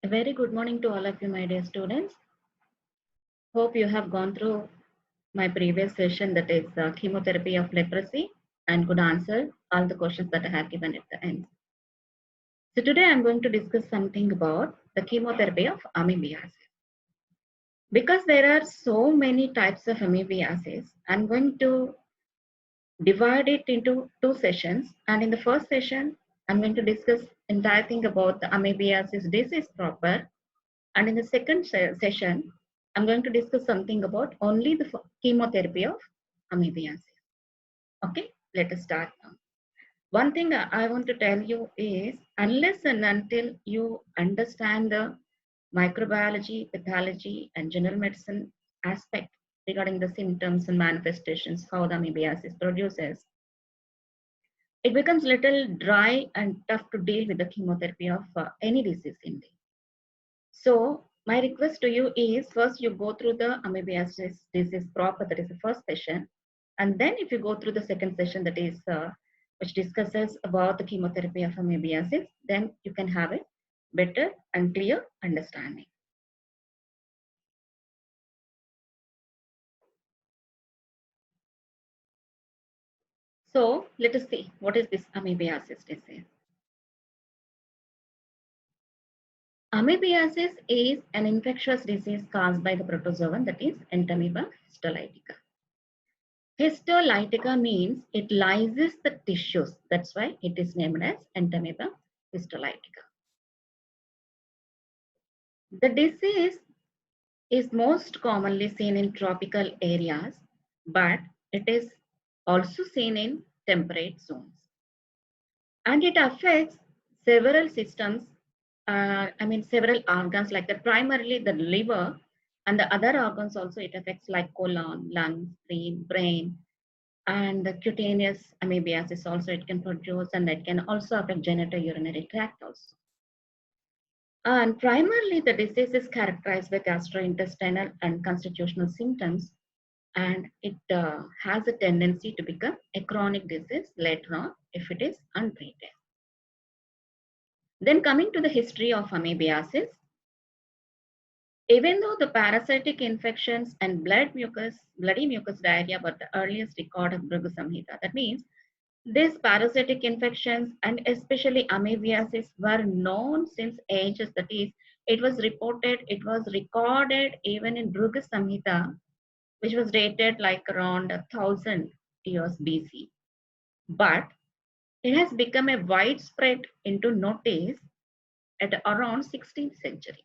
A very good morning to all of you, my dear students. Hope you have gone through my previous session, that is chemotherapy of leprosy, and could answer all the questions that I have given at the end. So today I'm going to discuss something about the chemotherapy of amoebiasis. Because there are so many types of amoebiasis, I'm going to divide it into two sessions. And in the first session, I'm going to discuss entire thing about the amoebiasis disease proper. And in the second session, I'm going to discuss something about only the chemotherapy of amoebiasis. Okay, let us start now. One thing I want to tell you is, unless and until you understand the microbiology, pathology, and general medicine aspect regarding the symptoms and manifestations, how the amoebiasis produces, it becomes little dry and tough to deal with the chemotherapy of any disease indeed. So my request to you is, first you go through the amoebiasis disease proper, that is the first session, and then if you go through the second session, that is which discusses about the chemotherapy of amoebiasis, then you can have a better and clear understanding. So let us see, what is this amoebiasis disease? Amoebiasis is an infectious disease caused by the protozoan, that is Entamoeba histolytica. Histolytica means it lyses the tissues. That's why it is named as Entamoeba histolytica. The disease is most commonly seen in tropical areas, but it is also seen in temperate zones. And it affects several systems, several organs like that, primarily the liver, and the other organs also it affects like colon, lungs, brain, and the cutaneous amoebiasis also it can produce, and it can also affect genitourinary tract also. And primarily the disease is characterized by gastrointestinal and constitutional symptoms, and it has a tendency to become a chronic disease later on if it is untreated. Then coming to the history of amoebiasis, even though the parasitic infections and bloody mucus diarrhea were the earliest record of Bhrigu Samhita, that means these parasitic infections and especially amoebiasis were known since ages. That is, it was recorded even in Bhrigu Samhita, which was dated like around 1000 years BC. But it has become a widespread into notice at around 16th century.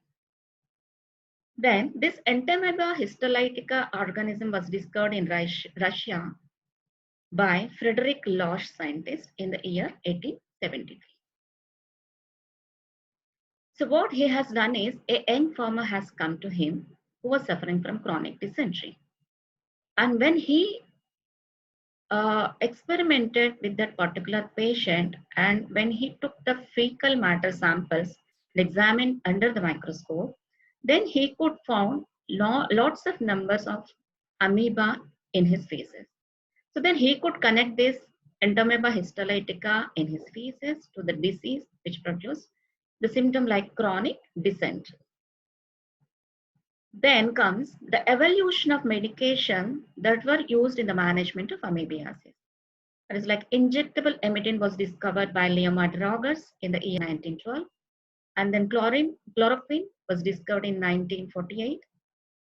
Then this Entamoeba histolytica organism was discovered in Russia by Frederick Losch scientist in the year 1873. So what he has done is, a young farmer has come to him who was suffering from chronic dysentery. And when he experimented with that particular patient, and when he took the fecal matter samples and examined under the microscope, then he could found lots of numbers of amoeba in his feces. So then he could connect this Entamoeba histolytica in his feces to the disease which produced the symptom like chronic dysentery. Then comes the evolution of medication that were used in the management of amoebiasis. That is like injectable emmetin was discovered by Leonard Rogers in the year 1912. And then chloroquine was discovered in 1948.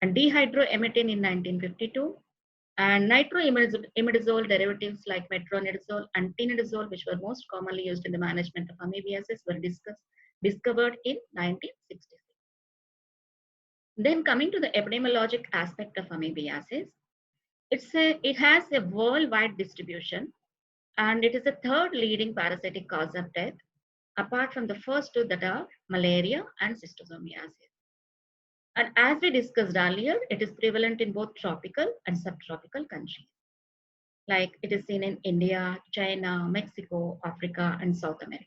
And dihydroemetin in 1952. And nitroimidazole derivatives like metronidazole and tinidazole, which were most commonly used in the management of amoebiasis, were discovered in 1966. Then coming to the epidemiologic aspect of amoebiasis, it has a worldwide distribution, and it is the third leading parasitic cause of death, apart from the first two that are malaria and schistosomiasis. And as we discussed earlier, it is prevalent in both tropical and subtropical countries. Like it is seen in India, China, Mexico, Africa, and South America.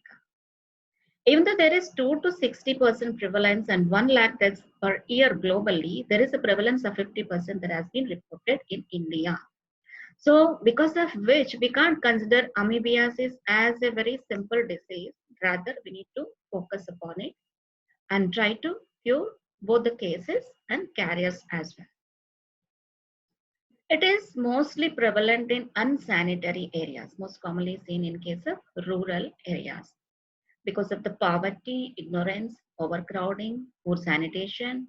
Even though there is 2 to 60% prevalence and 1 lakh deaths per year globally, there is a prevalence of 50% that has been reported in India. So because of which we can't consider amoebiasis as a very simple disease, rather we need to focus upon it. and try to cure both the cases and carriers as well. It is mostly prevalent in unsanitary areas, most commonly seen in case of rural areas because of the poverty, ignorance, overcrowding, poor sanitation,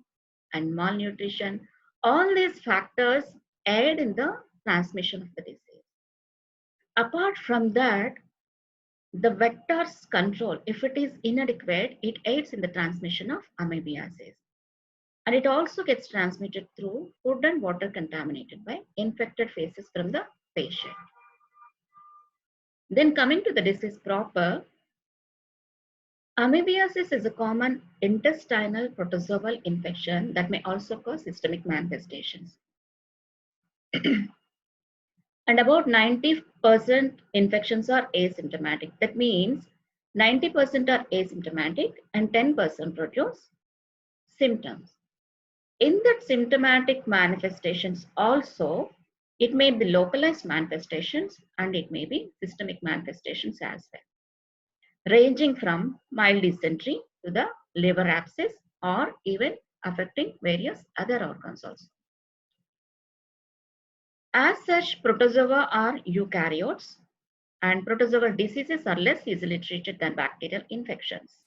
and malnutrition. All these factors aid in the transmission of the disease. Apart from that, the vector's control, if it is inadequate, it aids in the transmission of amoebiasis. And it also gets transmitted through food and water contaminated by infected feces from the patient. Then coming to the disease proper, amoebiasis is a common intestinal protozoal infection that may also cause systemic manifestations. And about 90% infections are asymptomatic. That means 90% are asymptomatic and 10% produce symptoms. In that symptomatic manifestations also, it may be localized manifestations and it may be systemic manifestations as well, ranging from mild dysentery to the liver abscess or even affecting various other organs also. As such, protozoa are eukaryotes and protozoal diseases are less easily treated than bacterial infections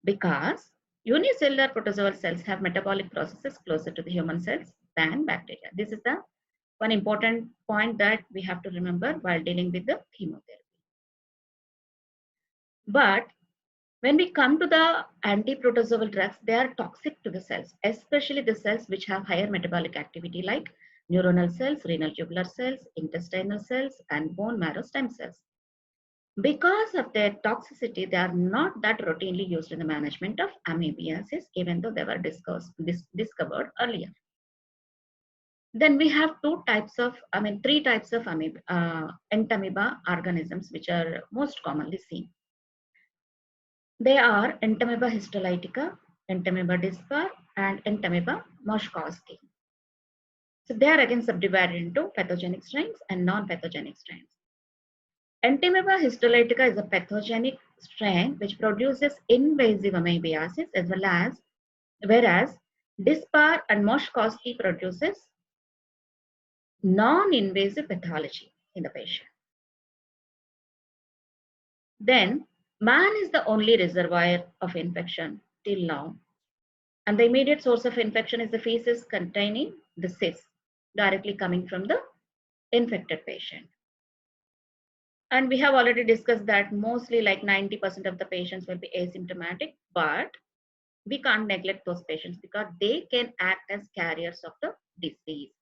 because unicellular protozoal cells have metabolic processes closer to the human cells than bacteria. This is the one important point that we have to remember while dealing with the chemotherapy. But when we come to the anti-protozoal drugs, they are toxic to the cells, especially the cells which have higher metabolic activity like neuronal cells, renal tubular cells, intestinal cells, and bone marrow stem cells. Because of their toxicity, they are not that routinely used in the management of amoebiasis, even though they were discovered earlier. Then we have three types of entamoeba organisms, which are most commonly seen. They are Entamoeba histolytica, Entamoeba dispar, and Entamoeba moszkowski. So they are again subdivided into pathogenic strains and non-pathogenic strains. Entamoeba histolytica is a pathogenic strain which produces invasive amoebiasis as well as, whereas dispar and moszkowski produces non-invasive pathology in the patient. Then man is the only reservoir of infection till now. And the immediate source of infection is the feces containing the cysts directly coming from the infected patient. And we have already discussed that mostly like 90% of the patients will be asymptomatic, but we can't neglect those patients because they can act as carriers of the disease.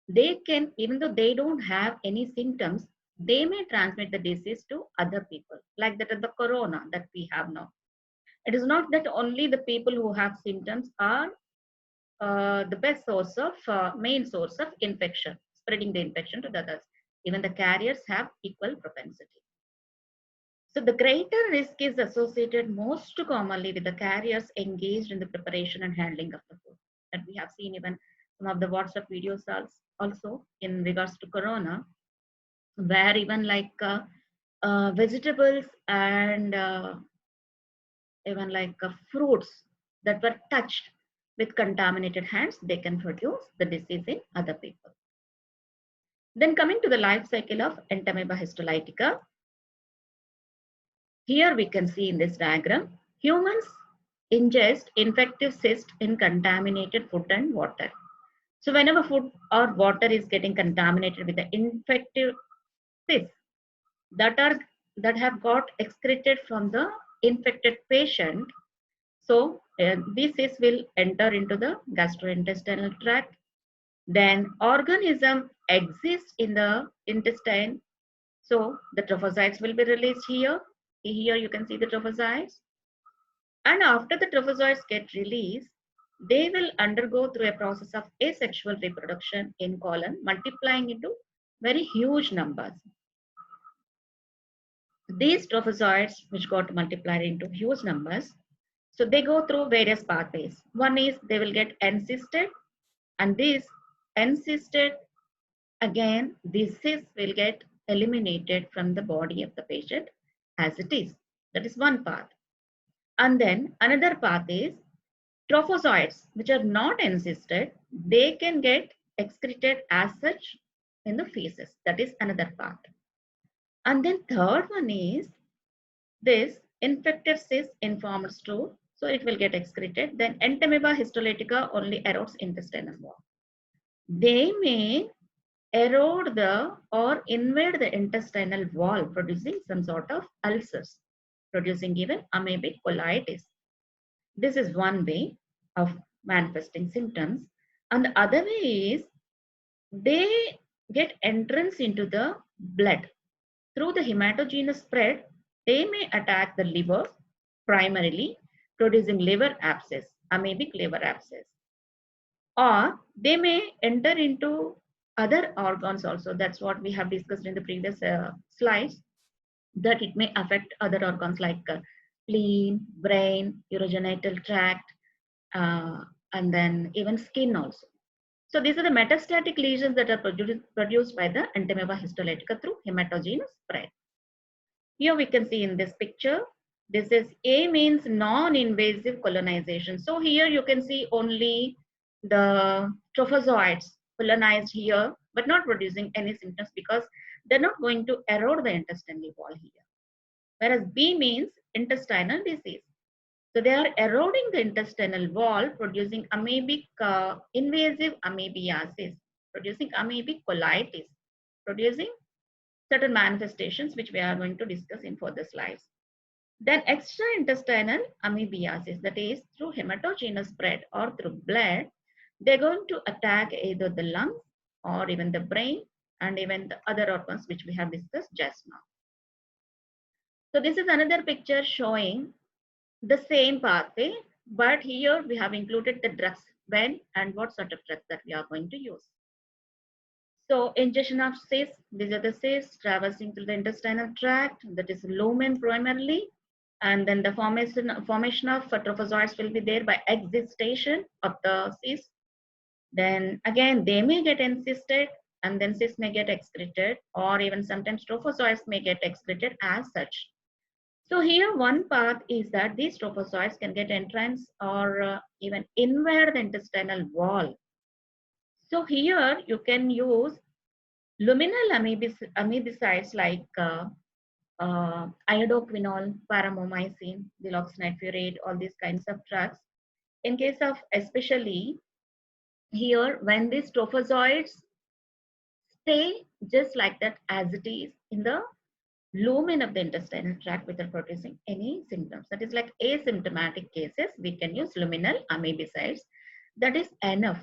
They can, even though they don't have any symptoms, they may transmit the disease to other people, like that of the corona that we have now. It is not that only the people who have symptoms are the best source of, main source of infection, spreading the infection to the others. Even the carriers have equal propensity. So the greater risk is associated most commonly with the carriers engaged in the preparation and handling of the food. And we have seen even some of the WhatsApp videos also in regards to corona, where even like vegetables and even like fruits that were touched with contaminated hands, they can produce the disease in other people. Then coming to the life cycle of Entamoeba histolytica, here we can see in this diagram, humans ingest infective cyst in contaminated food and water. So whenever food or water is getting contaminated with the infective cysts that have got excreted from the infected patient, so these cysts will enter into the gastrointestinal tract. Then organism exists in the intestine. So the trophozoites will be released here. Here you can see the trophozoites. And after the trophozoites get released, they will undergo through a process of asexual reproduction in colon, multiplying into very huge numbers. These trophozoites, which got multiplied into huge numbers, so they go through various pathways. One is they will get encysted, and these encysted, again, these cysts will get eliminated from the body of the patient as it is. That is one path. And then another path is trophozoites, which are not encysted, they can get excreted as such in the feces. That is another path. And then third one is this infected cyst informed stool. So it will get excreted. Then Entamoeba histolytica only erodes intestinal wall. They may erode the or invade the intestinal wall, producing some sort of ulcers, producing even amoebic colitis. This is one way of manifesting symptoms. And the other way is they get entrance into the blood. Through the hematogenous spread, they may attack the liver primarily, producing liver abscess, amoebic liver abscess. Or they may enter into other organs also. That's what we have discussed in the previous slides, that it may affect other organs like spleen, brain, urogenital tract, and then even skin also. So these are the metastatic lesions that are produced by the Entamoeba histolytica through hematogenous spread. Here we can see in this picture, this is A means non-invasive colonization. So here you can see only the trophozoites colonized here, but not producing any symptoms because they're not going to erode the intestinal wall here. Whereas B means intestinal disease. So they are eroding the intestinal wall, producing amoebic, invasive amoebiasis, producing amoebic colitis, producing certain manifestations which we are going to discuss in further slides. Then extraintestinal amoebiasis, that is through hematogenous spread or through blood, they're going to attack either the lungs or even the brain and even the other organs which we have discussed just now. So this is another picture showing the same pathway, but here we have included the drugs, when and what sort of drugs that we are going to use. So ingestion of cysts, these are the cysts traversing through the intestinal tract, that is lumen primarily, and then the formation of trophozoites will be there by excision of the cyst. Then again, they may get encysted, and then cysts may get excreted, or even sometimes trophozoites may get excreted as such. So here one path is that these trophozoites can get entrance or even invade the intestinal wall. So here you can use luminal amebicides like iodoquinol, paramomycin, diloxanate furoate, all these kinds of drugs. In case of especially here, when these trophozoites stay just like that as it is in the lumen of the intestinal tract without producing any symptoms. That is like asymptomatic cases, we can use luminal amebicides. That is enough.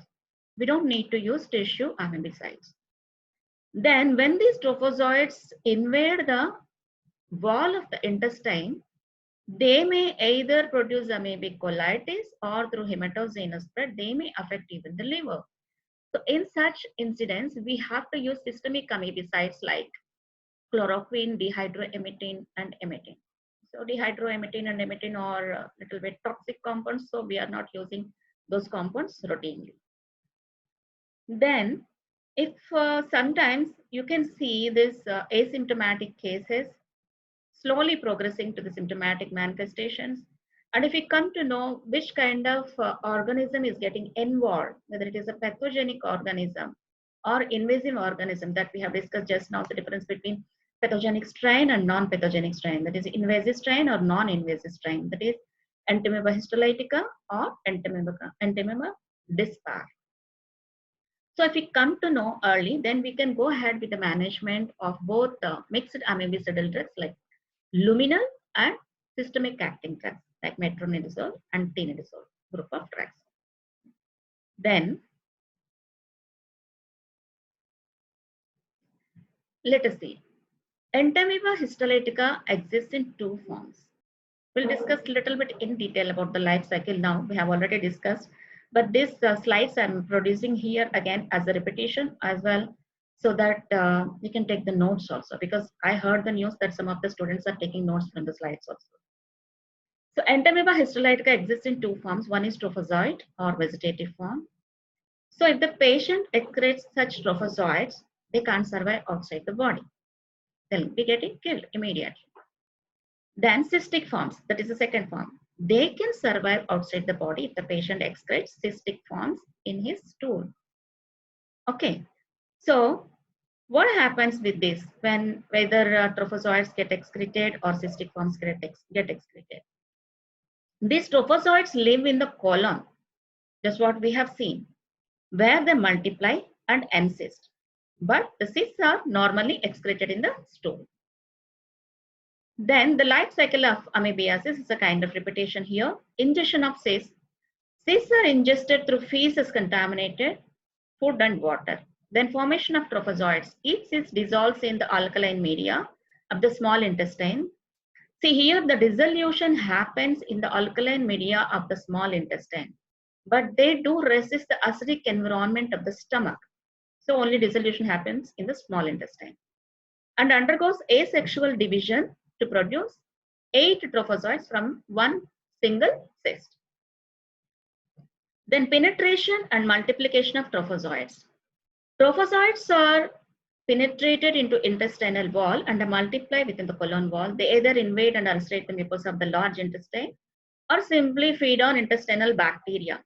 We don't need to use tissue amebicides. Then when these trophozoites invade the wall of the intestine, they may either produce amoebic colitis or through hematogenous spread, they may affect even the liver. So in such incidents, we have to use systemic amebicides like chloroquine, dihydroemetine, and emetine. So dihydroemetine and emetine are a little bit toxic compounds, so we are not using those compounds routinely. Then, if sometimes you can see this asymptomatic cases slowly progressing to the symptomatic manifestations, and if we come to know which kind of organism is getting involved, whether it is a pathogenic organism or invasive organism that we have discussed just now, the difference between pathogenic strain and non-pathogenic strain, that is invasive strain or non-invasive strain, that is Entamoeba histolytica or Entamoeba dispar. So if we come to know early, then we can go ahead with the management of both mixed amoebicidal drugs like luminal and systemic acting drugs like metronidazole and tinidazole group of drugs. Then let us see. Entamoeba histolytica exists in two forms. We'll discuss a little bit in detail about the life cycle now. We have already discussed, but these slides I'm producing here again as a repetition as well, so that you can take the notes also, because I heard the news that some of the students are taking notes from the slides also. So Entamoeba histolytica exists in two forms. One is trophozoite or vegetative form. So if the patient excretes such trophozoites, they can't survive outside the body. They'll be getting killed immediately. Then cystic forms, that is the second form. they can survive outside the body if the patient excretes cystic forms in his stool. Okay, so what happens with this when whether trophozoites get excreted or cystic forms get excreted? These trophozoites live in the colon, just what we have seen, where they multiply and encyst. But the cysts are normally excreted in the stool. Then the life cycle of amoebiasis is a kind of repetition here. Ingestion of cysts. Cysts are ingested through feces contaminated food and water. Then formation of trophozoites. Each cyst dissolves in the alkaline media of the small intestine. See here the dissolution happens in the alkaline media of the small intestine, but they do resist the acidic environment of the stomach. So only dissolution happens in the small intestine and undergoes asexual division to produce 8 trophozoites from one single cyst. Then penetration and multiplication of trophozoites. Trophozoites are penetrated into intestinal wall and multiply within the colon wall. They either invade and ulcerate the mucosa of the large intestine or simply feed on intestinal bacteria.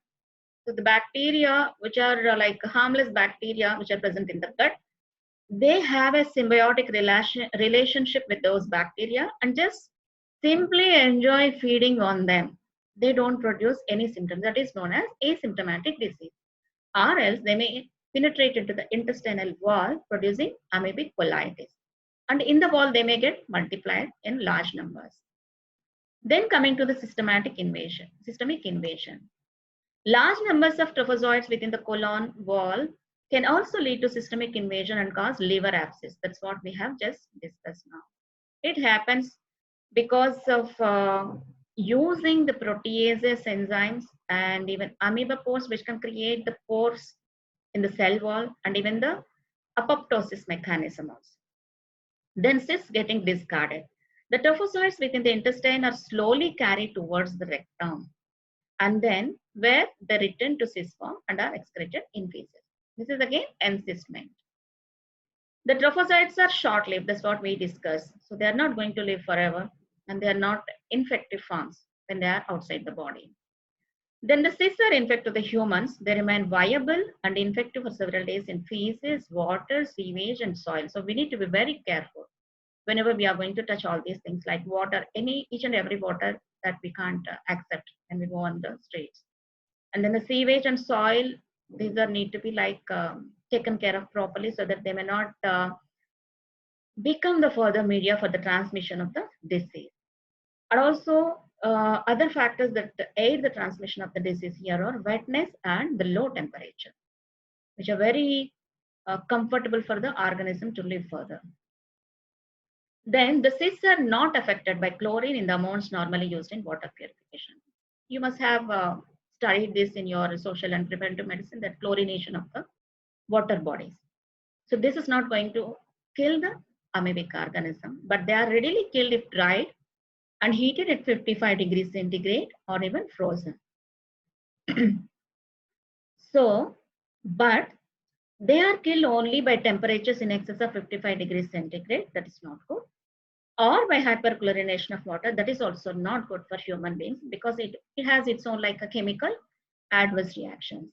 So the bacteria, which are like harmless bacteria, which are present in the gut, they have a symbiotic relationship with those bacteria and just simply enjoy feeding on them. They don't produce any symptoms. That is known as asymptomatic disease. Or else they may penetrate into the intestinal wall, producing amoebic colitis. And in the wall, they may get multiplied in large numbers. Then coming to the systemic invasion. Large numbers of trophozoites within the colon wall can also lead to systemic invasion and cause liver abscess. That's what we have just discussed now. It happens because of using the proteases enzymes and even amoeba pores, which can create the pores in the cell wall, and even the apoptosis mechanism also. Then cysts getting discarded. The trophozoites within the intestine are slowly carried towards the rectum, and then where they return to cyst form and are excreted in feces. This is again encystment. The trophozoites are short-lived. That's what we discussed. So they are not going to live forever, and they are not infective forms when they are outside the body. Then the cysts are infected to the humans. They remain viable and infective for several days in feces, water, sewage, and soil. So we need to be very careful whenever we are going to touch all these things like water, each and every water that we can't accept when we go on the streets. And then the sewage and soil, these are need to be like taken care of properly so that they may not become the further media for the transmission of the disease. And also other factors that aid the transmission of the disease here are wetness and the low temperature, which are very comfortable for the organism to live further. Then the cysts are not affected by chlorine in the amounts normally used in water purification. You must have studied this in your social and preventive medicine, that chlorination of the water bodies. So this is not going to kill the amoebic organism, but they are readily killed if dried and heated at 55 degrees centigrade or even frozen. So, but they are killed only by temperatures in excess of 55 degrees centigrade. That is not good. Or by hyperchlorination of water. That is also not good for human beings because it has its own like a chemical adverse reactions.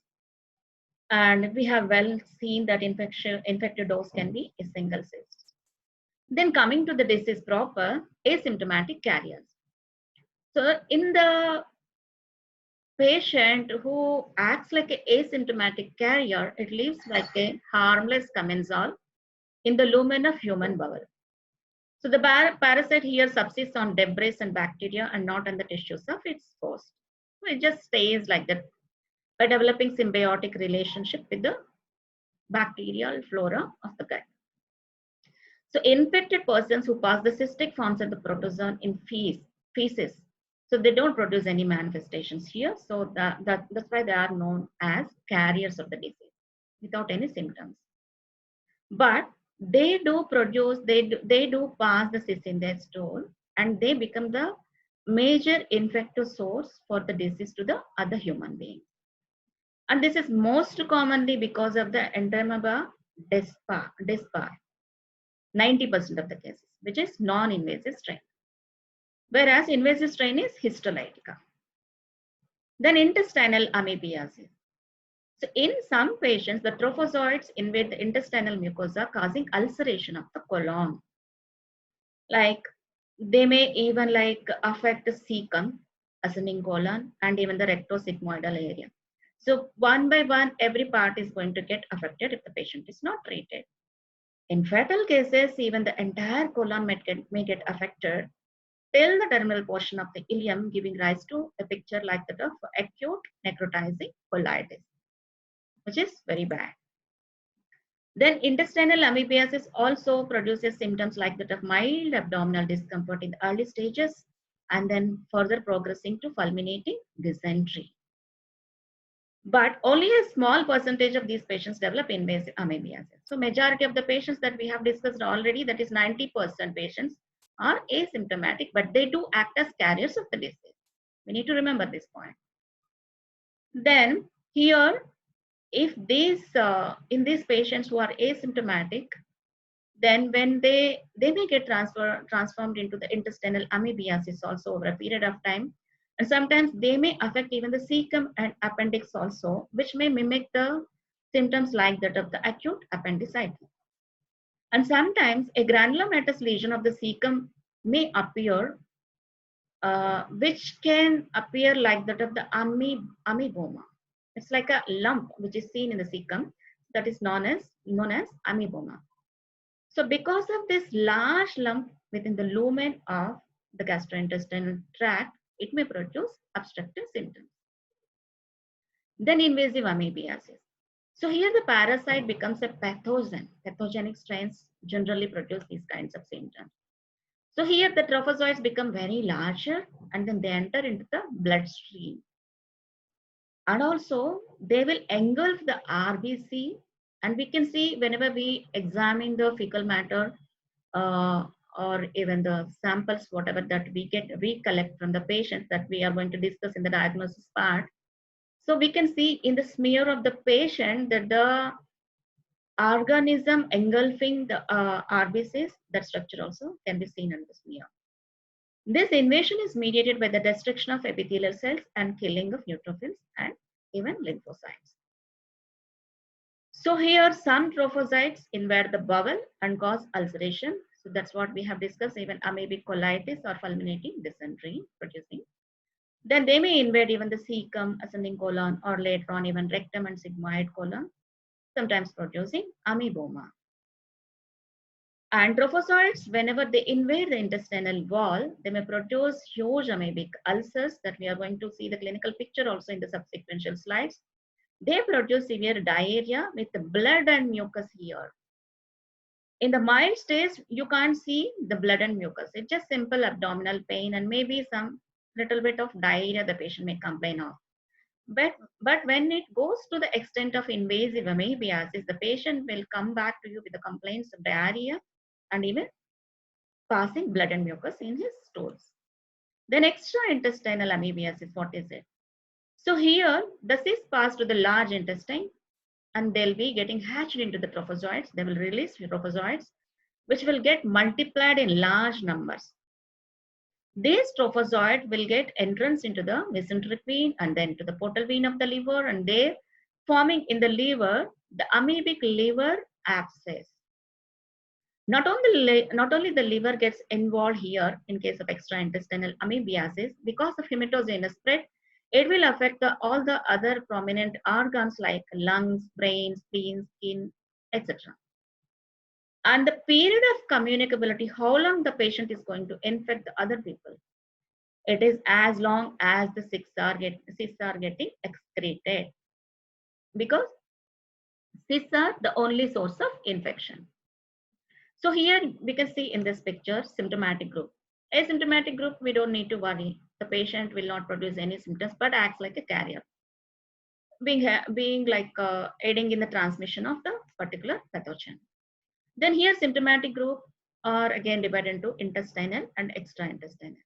And we have well seen that infected dose can be a single cyst. Then coming to the disease proper, asymptomatic carriers. So in the patient who acts like an asymptomatic carrier, it lives like a harmless commensal in the lumen of human bowel. So the parasite here subsists on debris and bacteria and not on the tissues of its host. So it just stays like that by developing symbiotic relationship with the bacterial flora of the gut. So infected persons who pass the cystic forms of the protozoan in feces, so they don't produce any manifestations here. So that's why they are known as carriers of the disease without any symptoms. But they do produce, they do pass the cyst in their stool, and they become the major infective source for the disease to the other human beings. And this is most commonly because of the Entamoeba dispar, 90% of the cases, which is non-invasive strain. whereas invasive strain is histolytica. Then intestinal amoebiasis. So in some patients, the trophozoites invade the intestinal mucosa, causing ulceration of the colon. Like they may even like affect the cecum, ascending colon, and even the rectosigmoidal area. So one by one, every part is going to get affected if the patient is not treated. In fatal cases, even the entire colon may get affected till the terminal portion of the ileum, giving rise to a picture like that of acute necrotizing colitis, which is very bad. Then intestinal amoebiasis also produces symptoms like that of mild abdominal discomfort in the early stages and then further progressing to fulminating dysentery. But only a small percentage of these patients develop invasive amoebiasis. So majority of the patients that we have discussed already, that is 90% patients, are asymptomatic, but they do act as carriers of the disease. We need to remember this point. Then here, if these in these patients who are asymptomatic, then when they may get transformed into the intestinal amoebiasis also over a period of time, and sometimes they may affect even the cecum and appendix also, which may mimic the symptoms like that of the acute appendicitis. And sometimes a granulomatous lesion of the cecum may appear, which can appear like that of the amoeboma. It's like a lump which is seen in the cecum, that is known as amoeboma. So because of this large lump within the lumen of the gastrointestinal tract, it may produce obstructive symptoms. Then invasive amoebiasis. So here the parasite becomes a pathogen. Pathogenic strains generally produce these kinds of symptoms. So here the trophozoites become very larger and then they enter into the bloodstream. And also they will engulf the RBC, and we can see whenever we examine the fecal matter or even the samples, whatever that we collect from the patients that we are going to discuss in the diagnosis part. So we can see in the smear of the patient that the organism engulfing the RBCs, that structure also can be seen in the smear. This invasion is mediated by the destruction of epithelial cells and killing of neutrophils and even lymphocytes. So here some trophocytes invade the bowel and cause ulceration. So that's what we have discussed, even amoebic colitis or fulminating dysentery producing. Then they may invade even the cecum, ascending colon, or later on even rectum and sigmoid colon, sometimes producing amoeboma. And trophozoites, whenever they invade the intestinal wall, they may produce huge amoebic ulcers that we are going to see the clinical picture also in the subsequent slides. They produce severe diarrhea with blood and mucus here. In the mild stage, you can't see the blood and mucus. It's just simple abdominal pain and maybe some little bit of diarrhea the patient may complain of. But when it goes to the extent of invasive amoebiasis, the patient will come back to you with the complaints of diarrhea and even passing blood and mucus in his stools. Then extraintestinal amoebiasis, what is it? So here, the cysts pass to the large intestine and they'll be getting hatched into the trophozoites. They will release trophozoites, which will get multiplied in large numbers. These trophozoites will get entrance into the mesenteric vein and then to the portal vein of the liver, and they forming in the liver the amoebic liver abscess. Not only the liver gets involved here in case of extraintestinal amoebiasis, because of hematogenous spread, it will affect all the other prominent organs like lungs, brain, spleen, skin, etc. And the period of communicability, how long the patient is going to infect the other people, it is as long as the cysts are getting excreted, because cysts are the only source of infection. So here we can see in this picture symptomatic group. Asymptomatic group, we don't need to worry. The patient will not produce any symptoms but acts like a carrier, being like aiding in the transmission of the particular pathogen. Then here symptomatic group are again divided into intestinal and extraintestinal.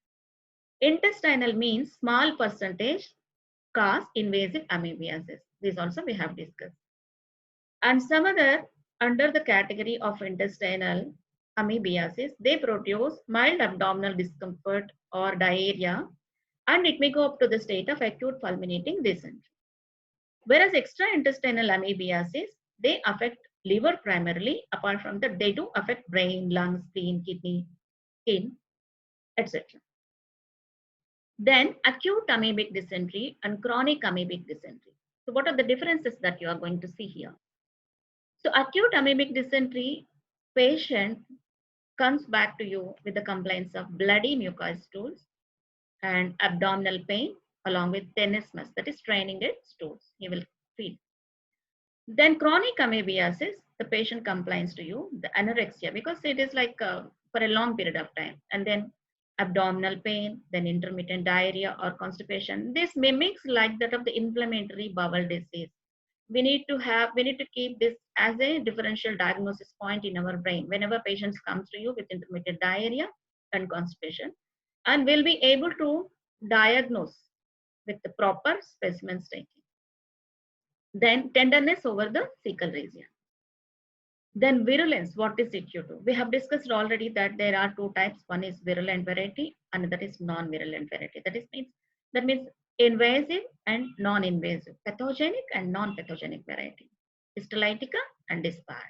Intestinal means small percentage cause invasive amoebiasis. This also we have discussed. And some other under the category of intestinal amoebiasis, they produce mild abdominal discomfort or diarrhea, and it may go up to the state of acute fulminating dysentery. Whereas extraintestinal amoebiasis, they affect liver primarily, apart from that, they do affect brain, lungs, spleen, kidney, skin, etc. Then acute amoebic dysentery and chronic amoebic dysentery. So what are the differences that you are going to see here? So acute amoebic dysentery patient comes back to you with the complaints of bloody mucous stools and abdominal pain along with tenesmus, that is straining its stools. He will feel. Then chronic amoebiasis, the patient complains to you, the anorexia, because it is like for a long period of time. And then abdominal pain, then intermittent diarrhea or constipation. This mimics like that of the inflammatory bowel disease. We need to keep this as a differential diagnosis point in our brain whenever patients comes to you with intermittent diarrhea and constipation, and we'll be able to diagnose with the proper specimens taking. Then tenderness over the cecal region. Then virulence, what is it due to? We have discussed already that there are two types. One is virulent variety, another is non-virulent variety. That means invasive and non-invasive, pathogenic and non-pathogenic variety, histolytica and dispar.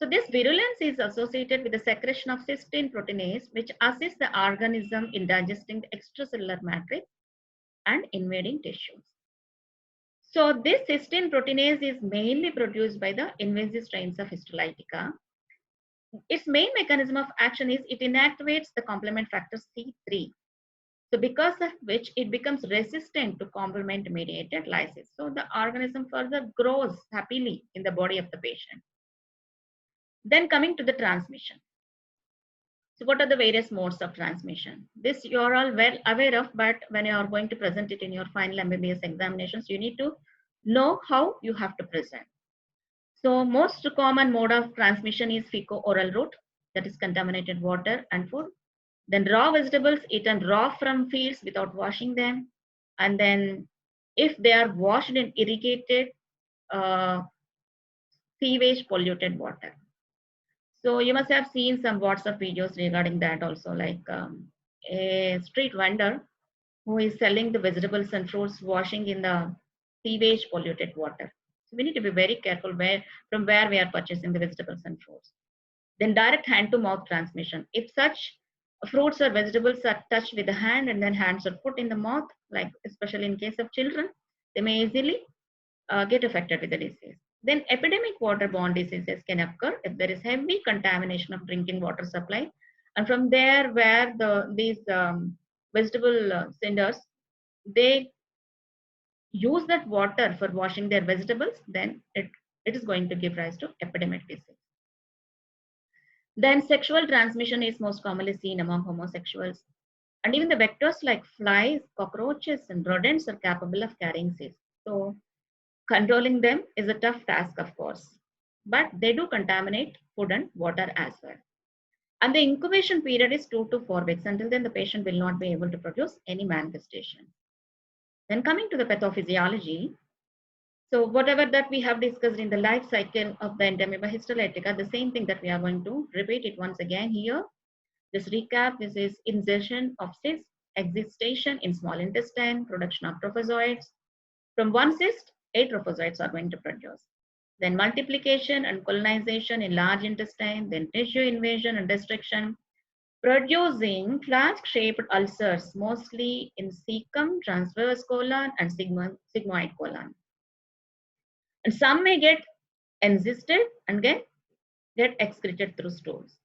So this virulence is associated with the secretion of cystine proteinase, which assists the organism in digesting the extracellular matrix and invading tissues. So this cystine proteinase is mainly produced by the invasive strains of histolytica. Its main mechanism of action is it inactivates the complement factor C3. So because of which it becomes resistant to complement mediated lysis. So the organism further grows happily in the body of the patient. Then coming to the transmission. So what are the various modes of transmission? This you are all well aware of, but when you are going to present it in your final MBBS examinations, you need to know how you have to present. So most common mode of transmission is fecal-oral route, that is contaminated water and food. Then raw vegetables eaten raw from fields without washing them. And then if they are washed in irrigated sewage polluted water. So you must have seen some WhatsApp videos regarding that also, like a street vendor who is selling the vegetables and fruits washing in the sewage polluted water. So we need to be very careful from where we are purchasing the vegetables and fruits. Then direct hand to mouth transmission. If such fruits or vegetables are touched with the hand and then hands are put in the mouth, like especially in case of children, they may easily get affected with the disease. Then epidemic waterborne diseases can occur if there is heavy contamination of drinking water supply. And from there where these vegetable cinders, they use that water for washing their vegetables, then it is going to give rise to epidemic disease. Then sexual transmission is most commonly seen among homosexuals. And even the vectors like flies, cockroaches, and rodents are capable of carrying seeds. So controlling them is a tough task, of course, but they do contaminate food and water as well. And the incubation period is 2 to 4 weeks. Until then, the patient will not be able to produce any manifestation. Then coming to the pathophysiology, so whatever that we have discussed in the life cycle of the Entamoeba histolytica, the same thing that we are going to repeat it once again here. This recap, this is insertion of cysts, existation in small intestine, production of trophozoites. From one cyst, 8 trophozoites are going to produce. Then multiplication and colonization in large intestine, then tissue invasion and destruction, producing flask-shaped ulcers, mostly in cecum, transverse colon, and sigmoid colon. And some may get encysted and get excreted through stools.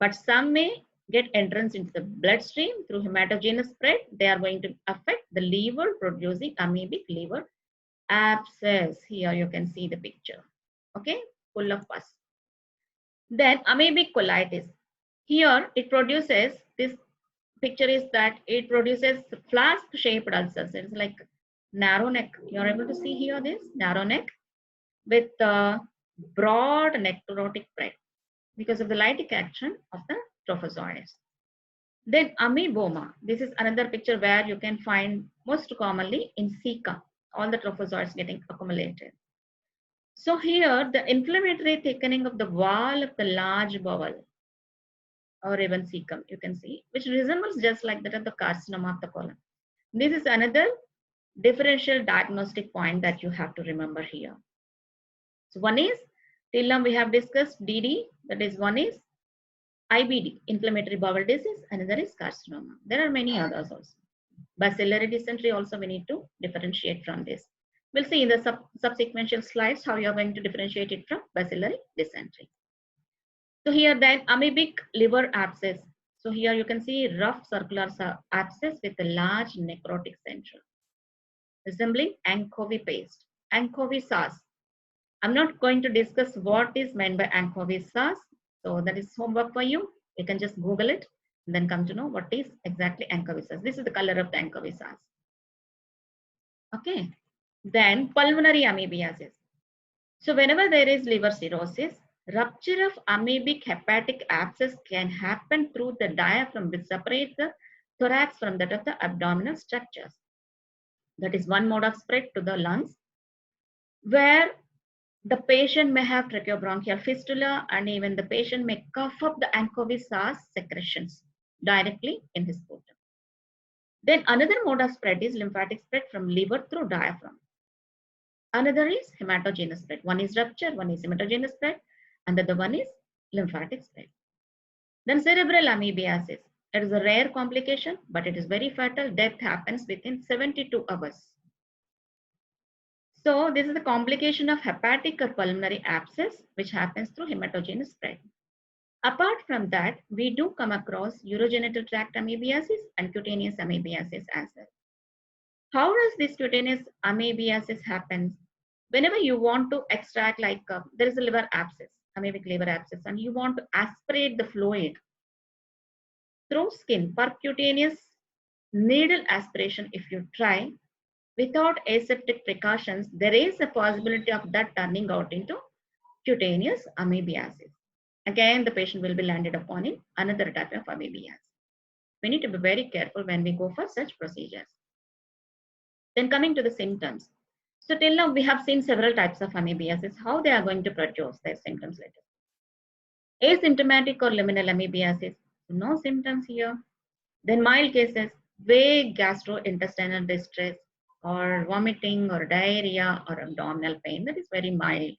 But some may get entrance into the bloodstream through hematogenous spread. They are going to affect the liver, producing amoebic liver abscess. Here you can see the picture, okay, full of pus. Then amoebic colitis. Here it produces, this picture is that it produces flask shaped ulcers. It's like narrow neck. You're able to see here this narrow neck with broad necrotic plate because of the lytic action of the trophozoites. Then amoeboma. This is another picture where you can find most commonly in ceca, all the trophozoites getting accumulated. So here the inflammatory thickening of the wall of the large bowel or even cecum, you can see, which resembles just like that of the carcinoma of the colon. This is another differential diagnostic point that you have to remember here. So one is, till now we have discussed DD, that is one is IBD, inflammatory bowel disease, another is carcinoma. There are many others also. Bacillary dysentery also we need to differentiate from this. We'll see in the subsequent slides how you are going to differentiate it from bacillary dysentery. So here then amoebic liver abscess. So here you can see rough circular abscess with a large necrotic central, resembling anchovy paste, anchovy sauce. I'm not going to discuss what is meant by anchovy sauce. So that is homework for you. You can just Google it and then come to know what is exactly anchovy sauce. This is the color of the anchovy sauce. Okay. Then pulmonary amoebiasis. So whenever there is liver cirrhosis, rupture of amoebic hepatic abscess can happen through the diaphragm, which separates the thorax from that of the abdominal structures. That is one mode of spread to the lungs, where the patient may have tracheobronchial fistula, and even the patient may cough up the anchovy sauce secretions directly in his sputum. Then another mode of spread is lymphatic spread from liver through diaphragm. Another is hematogenous spread. One is rupture, one is hematogenous spread, and the other one is lymphatic spread. Then cerebral amoebiasis. It is a rare complication, but it is very fatal. Death happens within 72 hours. So this is the complication of hepatic or pulmonary abscess, which happens through hematogenous spread. Apart from that, we do come across urogenital tract amoebiasis and cutaneous amoebiasis as well. How does this cutaneous amoebiasis happen? Whenever you want to extract, like there is a liver abscess, amoebic liver abscess, and you want to aspirate the fluid through skin, percutaneous needle aspiration, if you try, without aseptic precautions, there is a possibility of that turning out into cutaneous amoebiasis. Again, the patient will be landed upon in another type of amoebiasis. We need to be very careful when we go for such procedures. Then coming to the symptoms. So till now we have seen several types of amoebiasis, how they are going to produce their symptoms later. Asymptomatic or liminal amoebiasis, no symptoms here. Then mild cases, vague gastrointestinal distress or vomiting or diarrhea or abdominal pain, that is very mild.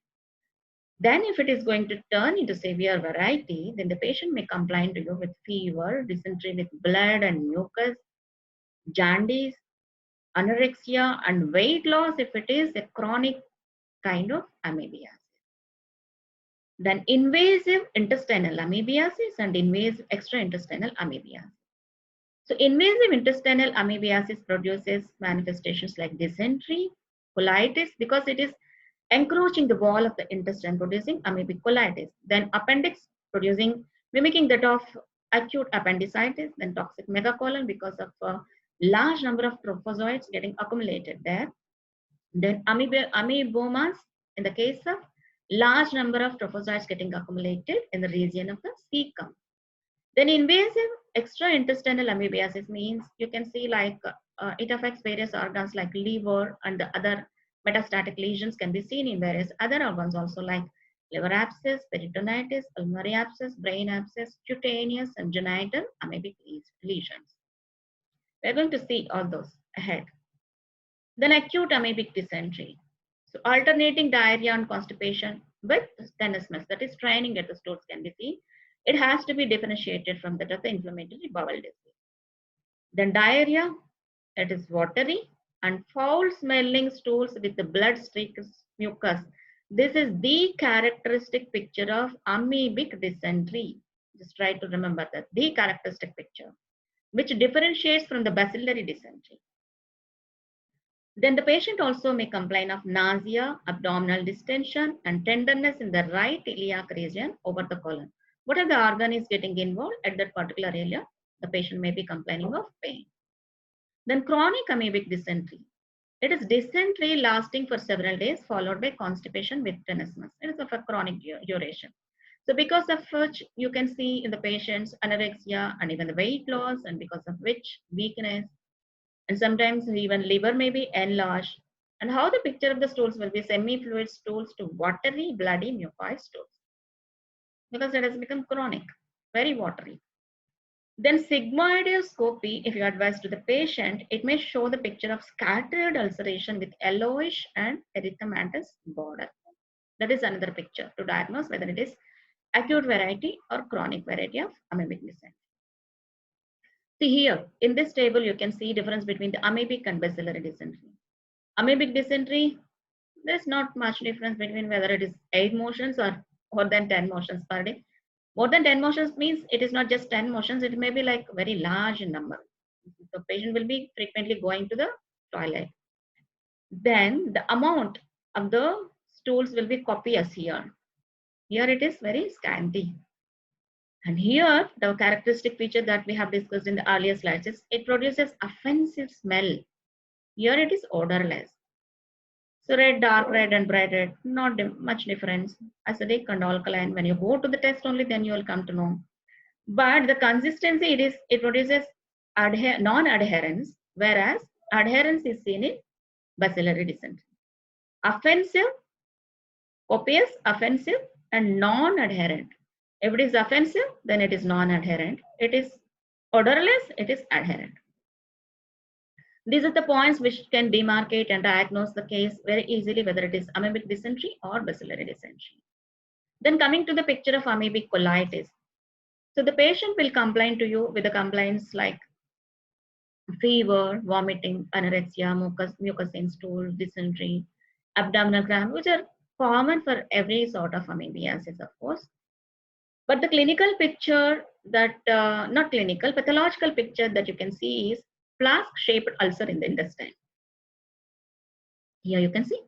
Then if it is going to turn into severe variety, then the patient may complain to you with fever, dysentery with blood and mucus, jaundice, anorexia, and weight loss if it is a chronic kind of amoebiasis. Then invasive intestinal amoebiasis and invasive extraintestinal amoebiasis. So invasive intestinal amoebiasis produces manifestations like dysentery, colitis, because it is encroaching the wall of the intestine, producing amoebic colitis. Then appendix, mimicking that of acute appendicitis. Then toxic megacolon, because of a large number of trophozoites getting accumulated there. Then amoebomas, in the case of large number of trophozoites getting accumulated in the region of the cecum. Then invasive extraintestinal amoebiasis means you can see like it affects various organs like liver, and the other metastatic lesions can be seen in various other organs also, like liver abscess, peritonitis, pulmonary abscess, brain abscess, cutaneous and genital amoebic lesions. We're going to see all those ahead. Then acute amoebic dysentery. So alternating diarrhea and constipation with tenesmus, that is straining at the stools, can be seen. It has to be differentiated from that of the inflammatory bowel disease. Then diarrhea, it is watery and foul smelling stools with the blood streaked mucus. This is the characteristic picture of amoebic dysentery. Just try to remember that, the characteristic picture, which differentiates from the bacillary dysentery. Then the patient also may complain of nausea, abdominal distension, and tenderness in the right iliac region over the colon. Whatever the organ is getting involved at that particular area, the patient may be complaining of pain. Then chronic amoebic dysentery. It is dysentery lasting for several days, followed by constipation with tenesmus. It is of a chronic duration. So because of which you can see in the patients anorexia and even the weight loss, and because of which weakness, and sometimes even liver may be enlarged. And how the picture of the stools will be semi-fluid stools to watery, bloody, mucoid stools, because it has become chronic, very watery. Then sigmoidoscopy, if you advise to the patient, it may show the picture of scattered ulceration with yellowish and erythematous border. That is another picture to diagnose whether it is acute variety or chronic variety of amoebic dysentery. See here, in this table, you can see difference between the amoebic and bacillary dysentery. Amoebic dysentery, there's not much difference between whether it is 8 motions or more than 10 motions per day. More than 10 motions means it is not just 10 motions, it may be like very large in number. The patient will be frequently going to the toilet. Then the amount of the stools will be copious here. Here it is very scanty. And here the characteristic feature that we have discussed in the earlier slides is it produces offensive smell. Here it is odorless. So red, dark red and bright red, not much difference. Acidic and alkaline, when you go to the test only, then you will come to know. But the consistency, it produces non-adherence, whereas adherence is seen in bacillary dysentery. Offensive, copious, offensive, and non-adherent. If it is offensive, then it is non-adherent. It is odorless, it is adherent. These are the points which can demarcate and diagnose the case very easily, whether it is amoebic dysentery or bacillary dysentery. Then coming to the picture of amoebic colitis. So the patient will complain to you with the complaints like fever, vomiting, anorexia, mucus in stool, dysentery, abdominal cramp, which are common for every sort of amoebiasis, of course. But the clinical picture that, not clinical, pathological picture that you can see is flask-shaped ulcer in the intestine. Here you can see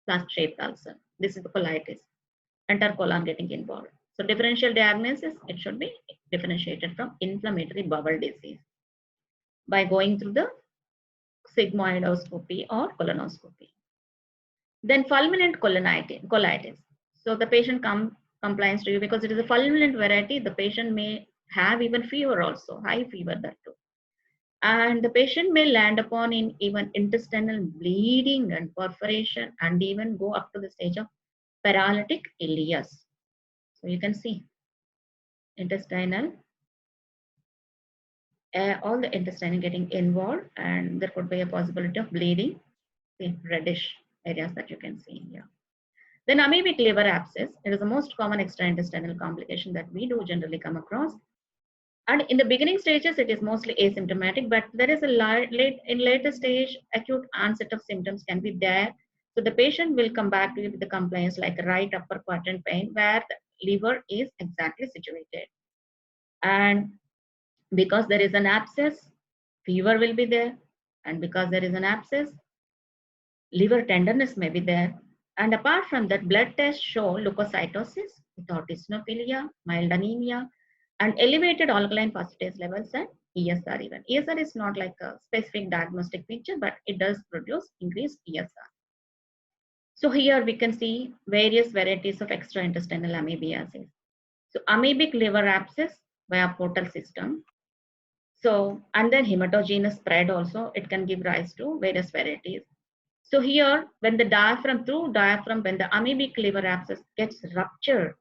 flask-shaped ulcer. This is the colitis. Entire colon getting involved. So differential diagnosis, it should be differentiated from inflammatory bowel disease by going through the sigmoidoscopy or colonoscopy. Then fulminant colitis. So the patient complains to you because it is a fulminant variety. The patient may have even fever also, high fever that too. And the patient may land upon in even intestinal bleeding and perforation and even go up to the stage of paralytic ileus. So you can see intestinal, all the intestine getting involved, and there could be a possibility of bleeding, see reddish areas that you can see here. Then amoebic liver abscess, it is the most common extraintestinal complication that we do generally come across. And in the beginning stages, it is mostly asymptomatic, but there is a later stage, acute onset of symptoms can be there. So the patient will come back to you with the complaints like right upper quadrant pain, where the liver is exactly situated. And because there is an abscess, fever will be there. And because there is an abscess, liver tenderness may be there. And apart from that, blood tests show leukocytosis without eosinophilia, mild anemia, and elevated alkaline phosphatase levels and ESR even. ESR is not like a specific diagnostic feature, but it does produce increased ESR. So here we can see various varieties of extraintestinal amoebiasis. So amoebic liver abscess via portal system. So, and then hematogenous spread also, it can give rise to various varieties. So here, when the diaphragm, when the amoebic liver abscess gets ruptured,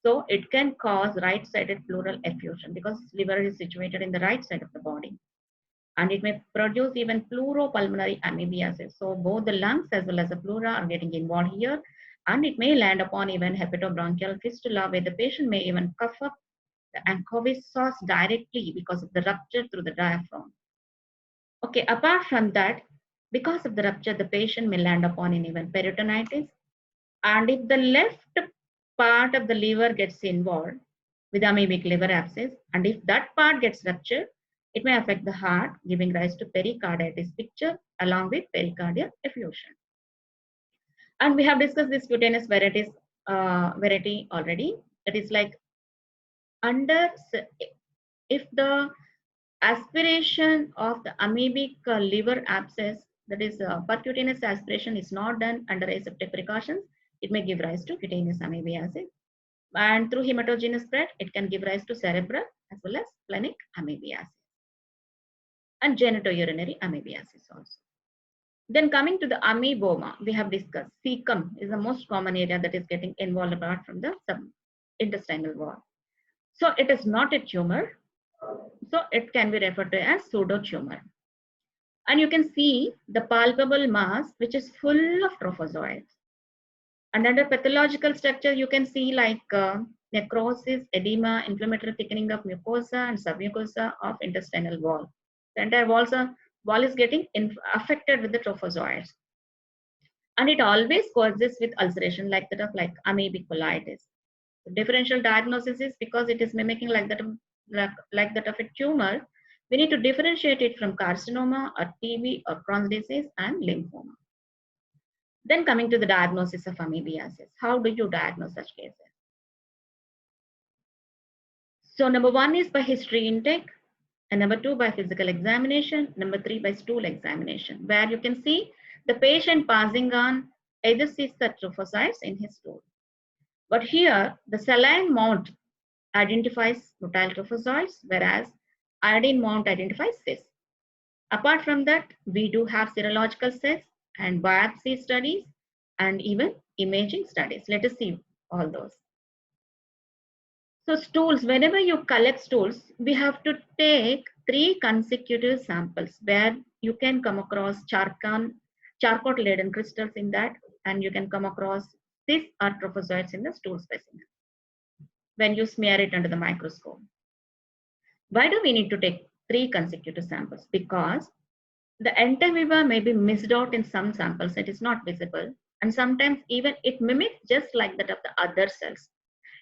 so it can cause right-sided pleural effusion because liver is situated in the right side of the body. And it may produce even pleuropulmonary amoebiasis. So both the lungs as well as the pleura are getting involved here. And it may land upon even hepatobronchial fistula, where the patient may even cough up the Ancovis sauce directly because of the rupture through the diaphragm. Okay, apart from that, because of the rupture, the patient may land upon in even peritonitis. And if the left part of the liver gets involved with amoebic liver abscess, and if that part gets ruptured, it may affect the heart, giving rise to pericarditis picture along with pericardial effusion. And we have discussed this cutaneous variety already. That is like if the aspiration of the amoebic liver abscess, that is percutaneous aspiration, is not done under aseptic precautions, it may give rise to cutaneous amoebiasis. And through hematogenous spread, it can give rise to cerebral as well as splenic amoebiasis and genitourinary amoebiasis also. Then coming to the amoeboma, we have discussed cecum is the most common area that is getting involved apart from the intestinal wall. So it is not a tumor, So it can be referred to as pseudotumor. And you can see the palpable mass, which is full of trophozoites. And under pathological structure, you can see like necrosis, edema, inflammatory thickening of mucosa and submucosa of intestinal wall. The entire wall is getting affected with the trophozoites. And it always coexists with ulceration like that of like amoebic colitis. The differential diagnosis is because it is mimicking like that of a tumor. We need to differentiate it from carcinoma or TB or Crohn's disease and lymphoma. Then coming to the diagnosis of amoebiasis, how do you diagnose such cases? So number one is by history intake, and number two by physical examination, number three by stool examination, where you can see the patient passing on either cysts or trophocytes in his stool. But here the saline mount identifies motile trophozoites, whereas iodine mount identifies cysts. Apart from that, we do have serological tests and biopsy studies and even imaging studies. Let us see all those. So stools, whenever you collect stools, we have to take 3 consecutive samples where you can come across charcot-laden crystals in that, and you can come across cysts or trophozoites in the stool specimen when you smear it under the microscope. Why do we need to take 3 consecutive samples? Because the entamoeba may be missed out in some samples, it is not visible, and sometimes even it mimics just like that of the other cells.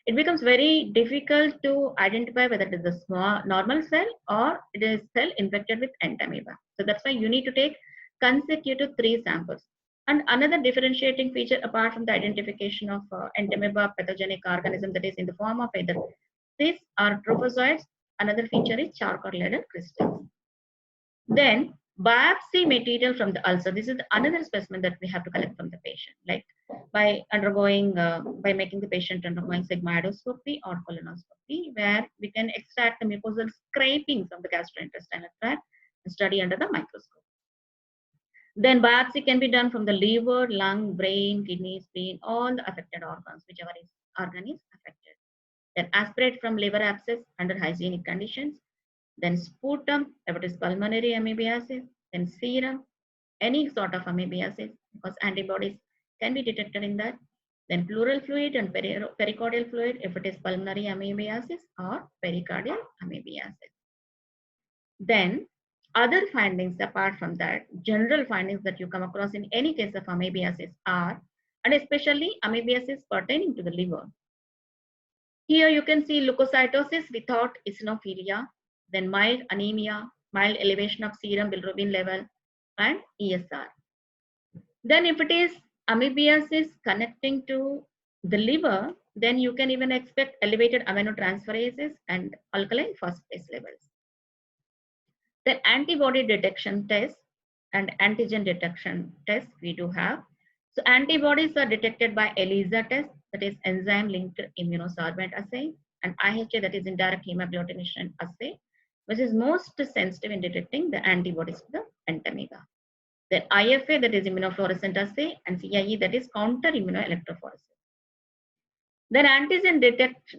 It becomes very difficult to identify whether it is a small normal cell or it is cell infected with entamoeba. So that's why you need to take consecutive 3 samples. And another differentiating feature apart from the identification of entamoeba pathogenic organism that is in the form of either cysts or trophozoites, another feature is charcot-laden crystals. Then biopsy material from the ulcer. This is another specimen that we have to collect from the patient, like by making the patient undergoing sigmoidoscopy or colonoscopy, where we can extract the mucosal scrapings of the gastrointestinal tract and study under the microscope. Then biopsy can be done from the liver, lung, brain, kidney, spleen, all the affected organs, whichever organ is affected. Then aspirate from liver abscess under hygienic conditions. Then sputum, if it is pulmonary amoebiasis, then serum, any sort of amoebiasis, because antibodies can be detected in that. Then pleural fluid and pericardial fluid, if it is pulmonary amoebiasis or pericardial amoebiasis. Then other findings apart from that, general findings that you come across in any case of amoebiasis are, and especially amoebiasis pertaining to the liver. Here you can see leukocytosis without eosinophilia, then mild anemia, mild elevation of serum bilirubin level, and ESR. Then if it is amoebiasis connecting to the liver, then you can even expect elevated aminotransferases and alkaline phosphatase levels. Then antibody detection test and antigen detection test we do have. So antibodies are detected by ELISA test, that is enzyme linked immunosorbent assay, and IHA, that is indirect hemagglutination assay, which is most sensitive in detecting the antibodies to the entamoeba. Then IFA, that is immunofluorescent assay, and CIE, that is counter immunoelectrophoresis. Then antigen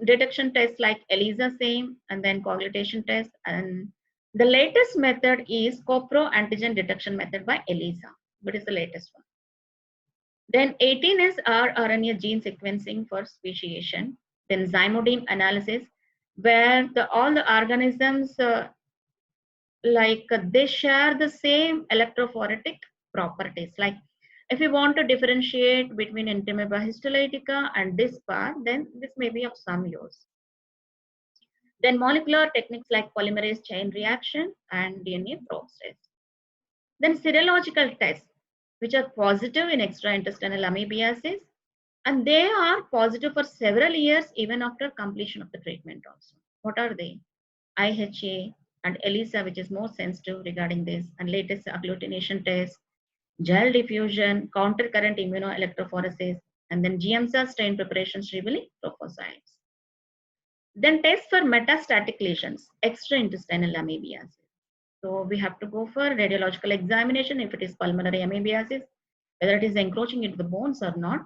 detection tests like ELISA same, and then coagulation test, and the latest method is CoPro antigen detection method by ELISA, which is the latest one. Then 18S rRNA gene sequencing for speciation. Then zymodeme analysis, where all the organisms they share the same electrophoretic properties. Like if you want to differentiate between Entamoeba histolytica and dispar, then this may be of some use. Then molecular techniques like polymerase chain reaction and DNA probes test. Then serological tests, which are positive in extraintestinal amoebiasis, and they are positive for several years even after completion of the treatment also. What are they? IHA and ELISA, which is more sensitive regarding this, and latest agglutination test, gel diffusion, countercurrent immunoelectrophoresis, and then GMSA strain preparations revealing trophocytes. Then test for metastatic lesions, extraintestinal amoebiasis. So we have to go for radiological examination if it is pulmonary amoebiasis, whether it is encroaching into the bones or not.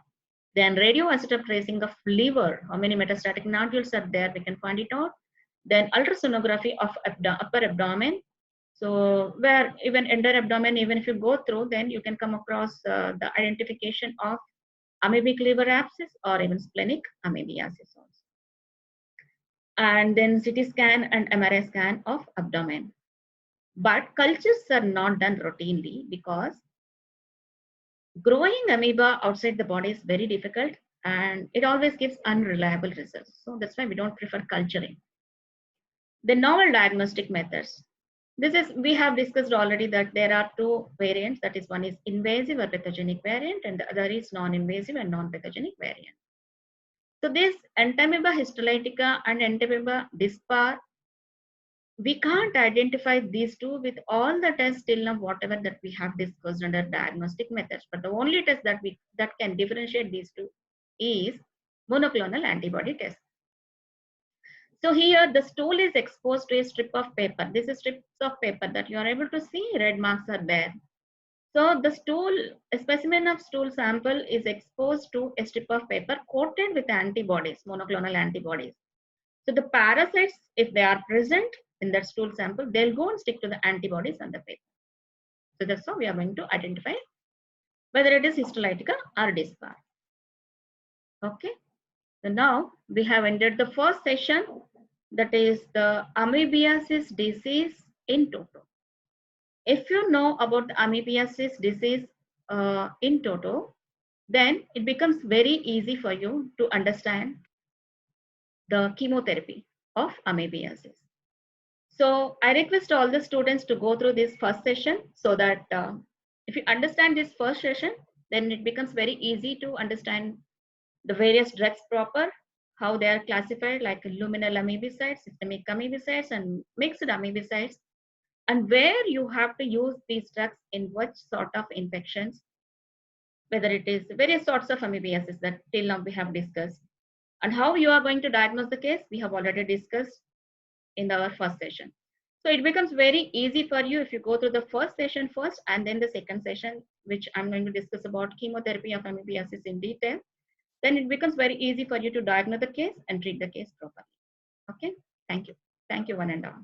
Then radioisotope tracing of liver, how many metastatic nodules are there, we can find it out. Then ultrasonography of upper abdomen. So where even under abdomen, even if you go through, then you can come across the identification of amoebic liver abscess or even splenic amoebiasis also. And then CT scan and MRI scan of abdomen. But cultures are not done routinely because growing amoeba outside the body is very difficult and it always gives unreliable results. So that's why we don't prefer culturing. The novel diagnostic methods. We have discussed already that there are two variants. That is, one is invasive or pathogenic variant and the other is non-invasive and non-pathogenic variant. So this Entamoeba histolytica and Entamoeba dispar, we can't identify these two with all the tests till now, whatever that we have discussed under diagnostic methods. But the only test that can differentiate these two is monoclonal antibody test. So here the stool is exposed to a strip of paper. This is strips of paper that you are able to see, red marks are there. So the stool, a specimen of stool sample is exposed to a strip of paper coated with antibodies, monoclonal antibodies. So the parasites, if they are present in that stool sample, they'll go and stick to the antibodies on the paper. So that's how we are going to identify whether it is histolytica or dispar. Okay. So now we have ended the first session, that is the amoebiasis disease in toto. If you know about the amoebiasis disease in toto, then it becomes very easy for you to understand the chemotherapy of amoebiasis. So I request all the students to go through this first session so that if you understand this first session, then it becomes very easy to understand the various drugs proper, how they are classified, like luminal amoebicides, systemic amoebicides, and mixed amoebicides, and where you have to use these drugs in what sort of infections, whether it is various sorts of amoebiasis that till now we have discussed, and how you are going to diagnose the case, we have already discussed in our first session. So it becomes very easy for you if you go through the first session first and then the second session, which I'm going to discuss about chemotherapy of amoebiasis in detail. Then it becomes very easy for you to diagnose the case and treat the case properly. Okay, thank you. Thank you, one and all.